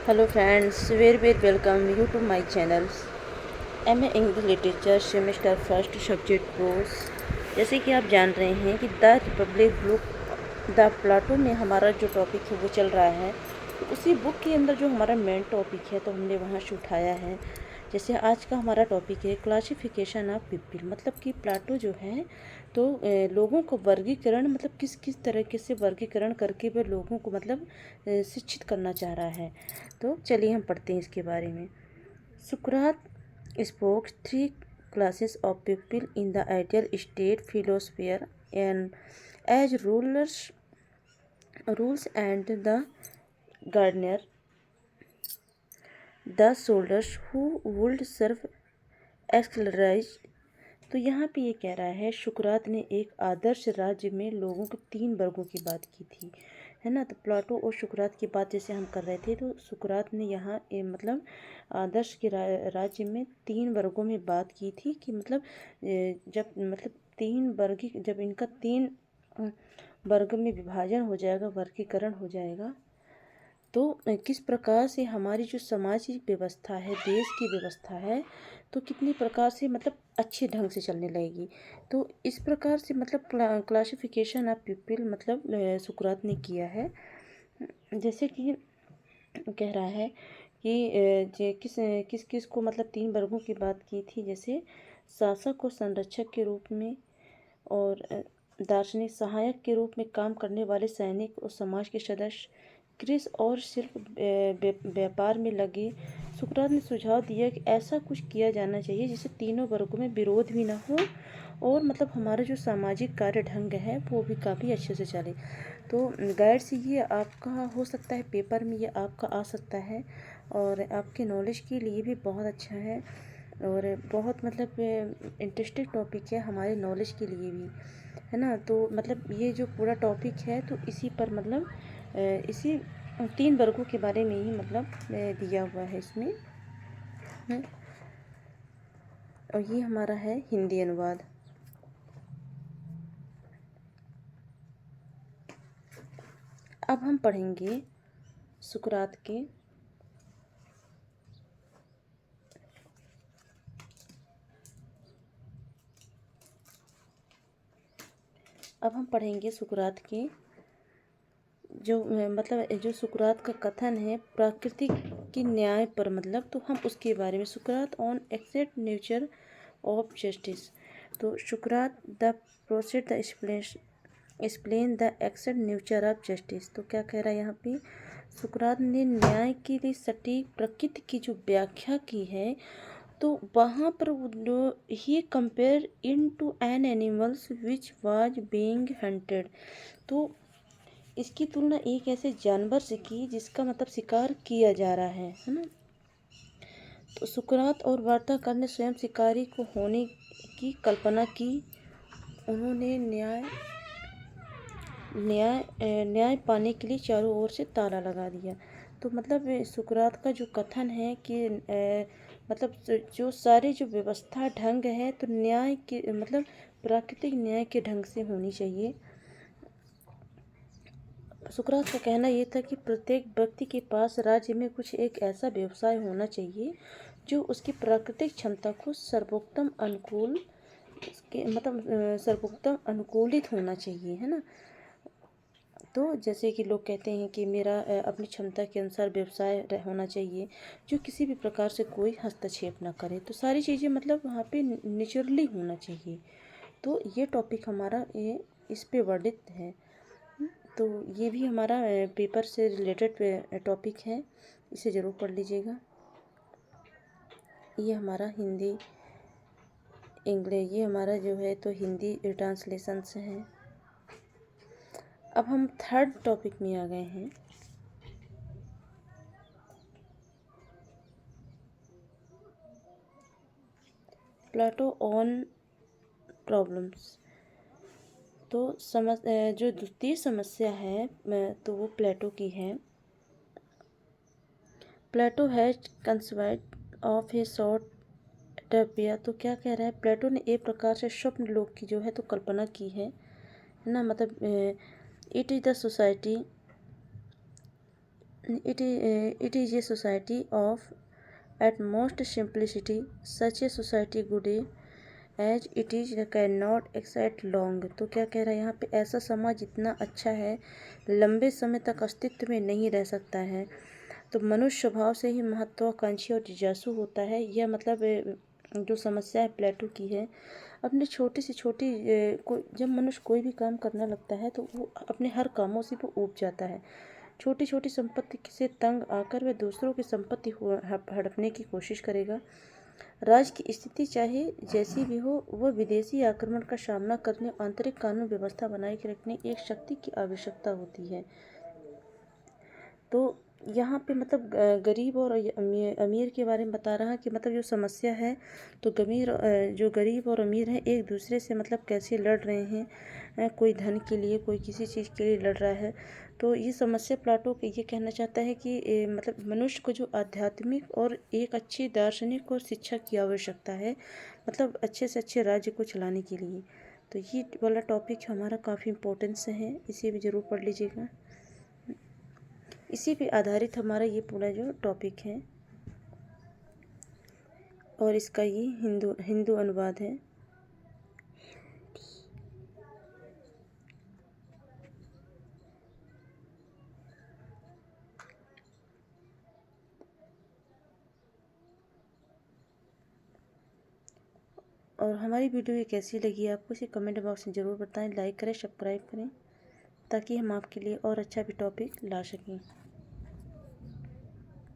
Hello friends, very welcome you to my channels. M A English literature semester first subject prose. जैसे कि आप जान रहे हैं कि the republic book the Plato में हमारा जो टॉपिक है वो चल रहा है। तो उसी बुक के अंदर जो हमारा मेन टॉपिक है तो हमने वहाँ से उठाया है। जैसे आज का हमारा टॉपिक है क्लासिफिकेशन ऑफ पीपल, मतलब कि प्लाटो जो है तो लोगों को वर्गीकरण, मतलब किस किस तरीके से वर्गीकरण करके वह लोगों को मतलब शिक्षित करना चाह रहा है। तो चलिए हम पढ़ते हैं इसके बारे में। सुकरात spoke three classes of people in the ideal state: philosphere and as rules and the gardener, the soldiers who would serve एक्सलराइज। तो यहाँ पे ये कह रहा है सुकरात ने एक आदर्श राज्य में लोगों के तीन वर्गों की बात की थी, है ना। तो प्लाटो और सुकरात की बात जैसे हम कर रहे थे तो सुकरात ने यहाँ मतलब आदर्श के राज्य में तीन वर्गों में बात की थी कि मतलब जब मतलब तीन वर्गी जब इनका तीन वर्ग में विभाजन हो जाएगा, वर्गीकरण हो जाएगा, तो किस प्रकार से हमारी जो सामाजिक व्यवस्था है, देश की व्यवस्था है, तो कितनी प्रकार से मतलब अच्छे ढंग से चलने लगेगी। तो इस प्रकार से मतलब क्लासिफिकेशन ऑफ पीपल मतलब सुकरात ने किया है। जैसे कि कह रहा है कि किस किस किस को मतलब तीन वर्गों की बात की थी, जैसे शासक को संरक्षक के रूप में, और दार्शनिक सहायक के रूप में काम करने वाले सैनिक और समाज के सदस्य, कृषि और शिल्प व्यापार में लगे। सुकरात ने सुझाव दिया कि ऐसा कुछ किया जाना चाहिए जिससे तीनों वर्गों में विरोध भी ना हो और मतलब हमारा जो सामाजिक कार्य ढंग है वो भी काफ़ी अच्छे से चले। तो गाइड से ये आपका हो सकता है, पेपर में ये आपका आ सकता है और आपके नॉलेज के लिए भी बहुत अच्छा है और बहुत मतलब इंटरेस्टिंग टॉपिक है हमारे नॉलेज के लिए भी, है ना। तो मतलब ये जो पूरा टॉपिक है तो इसी पर मतलब इसी तीन वर्गों के बारे में ही मतलब दिया हुआ है इसमें, है। और ये हमारा है हिंदी अनुवाद। अब हम पढ़ेंगे सुकरात के सुकरात के जो मतलब जो सुकरात का कथन है प्राकृतिक की न्याय पर, मतलब तो हम उसके बारे में सुकरात on except nature of justice. तो सुकरात the proceed the explain the except nature of justice. तो क्या कह रहा है यहाँ पे, सुकरात ने न्याय के लिए सटीक प्रकृति की जो व्याख्या की है तो वहाँ पर ही compare in to an animals which was being hunted. तो इसकी तुलना एक ऐसे जानवर से की जिसका मतलब शिकार किया जा रहा है ना। तो सुकरात और वार्ताकार ने स्वयं शिकारी को होने की कल्पना की। उन्होंने न्याय पाने के लिए चारों ओर से ताला लगा दिया। तो मतलब सुकरात का जो कथन है कि मतलब जो सारे जो व्यवस्था ढंग है तो न्याय के मतलब प्राकृतिक न्याय के ढंग से होनी चाहिए। सुकरात का कहना यह था कि प्रत्येक व्यक्ति के पास राज्य में कुछ एक ऐसा व्यवसाय होना चाहिए जो उसकी प्राकृतिक क्षमता को सर्वोत्तम अनुकूलित होना चाहिए, है ना। तो जैसे कि लोग कहते हैं कि मेरा अपनी क्षमता के अनुसार व्यवसाय होना चाहिए जो किसी भी प्रकार से कोई हस्तक्षेप ना करे, तो सारी चीज़ें मतलब वहाँ पे नेचुरली होना चाहिए। तो ये टॉपिक हमारा ये इस पे वर्णित है। तो ये भी हमारा पेपर से रिलेटेड टॉपिक है, इसे ज़रूर पढ़ लीजिएगा। ये हमारा हिंदी इंग्लिश ये हमारा जो है तो हिंदी ट्रांसलेशन से है। अब हम थर्ड टॉपिक में आ गए हैं। Plato on problems. तो जो द्वितीय समस्या है तो वो प्लेटो की है। Plato has conceived of a short टर्पिया। तो क्या कह रहा है, प्लेटो ने एक प्रकार से स्वप्न लोक की जो है तो कल्पना की है ना। मतलब it is the society It is a society of at most simplicity. Such a society good as it is cannot exist long. तो क्या कह रहा है यहाँ पे, ऐसा समाज जितना अच्छा है लंबे समय तक अस्तित्व में नहीं रह सकता है। तो मनुष्य स्वभाव से ही महत्वाकांक्षी और जिज्ञासु होता है। यह मतलब जो समस्या है प्लेटो की है, अपनी छोटी से छोटी जब मनुष्य कोई भी काम करने लगता है तो वो अपने हर कामों से वो ऊब जाता है। छोटी छोटी संपत्ति से तंग आकर वह दूसरों की संपत्ति हड़पने की कोशिश करेगा। राज्य की स्थिति चाहे जैसी भी हो, वह विदेशी आक्रमण का सामना करने आंतरिक कानून व्यवस्था बनाए रखने एक शक्ति की आवश्यकता होती है। तो यहाँ पे मतलब गरीब और अमीर के बारे में बता रहा है कि मतलब जो समस्या है, तो जो गरीब और अमीर हैं एक दूसरे से मतलब कैसे लड़ रहे हैं, कोई धन के लिए, कोई किसी चीज़ के लिए लड़ रहा है। तो ये समस्या प्लाटो ये कहना चाहता है कि मतलब मनुष्य को जो आध्यात्मिक और एक अच्छी दार्शनिक और शिक्षा की आवश्यकता है, मतलब अच्छे से अच्छे राज्य को चलाने के लिए। तो ये वाला टॉपिक हमारा काफ़ी इम्पोर्टेंस है, इसे भी ज़रूर पढ़ लीजिएगा। इसी पे आधारित हमारा ये पूरा जो टॉपिक है और इसका ये हिंदू अनुवाद है। और हमारी वीडियो ये कैसी लगी आपको, इसे कमेंट बॉक्स में ज़रूर बताएं। लाइक करें, सब्सक्राइब करें ताकि हम आपके लिए और अच्छा भी टॉपिक ला सकें।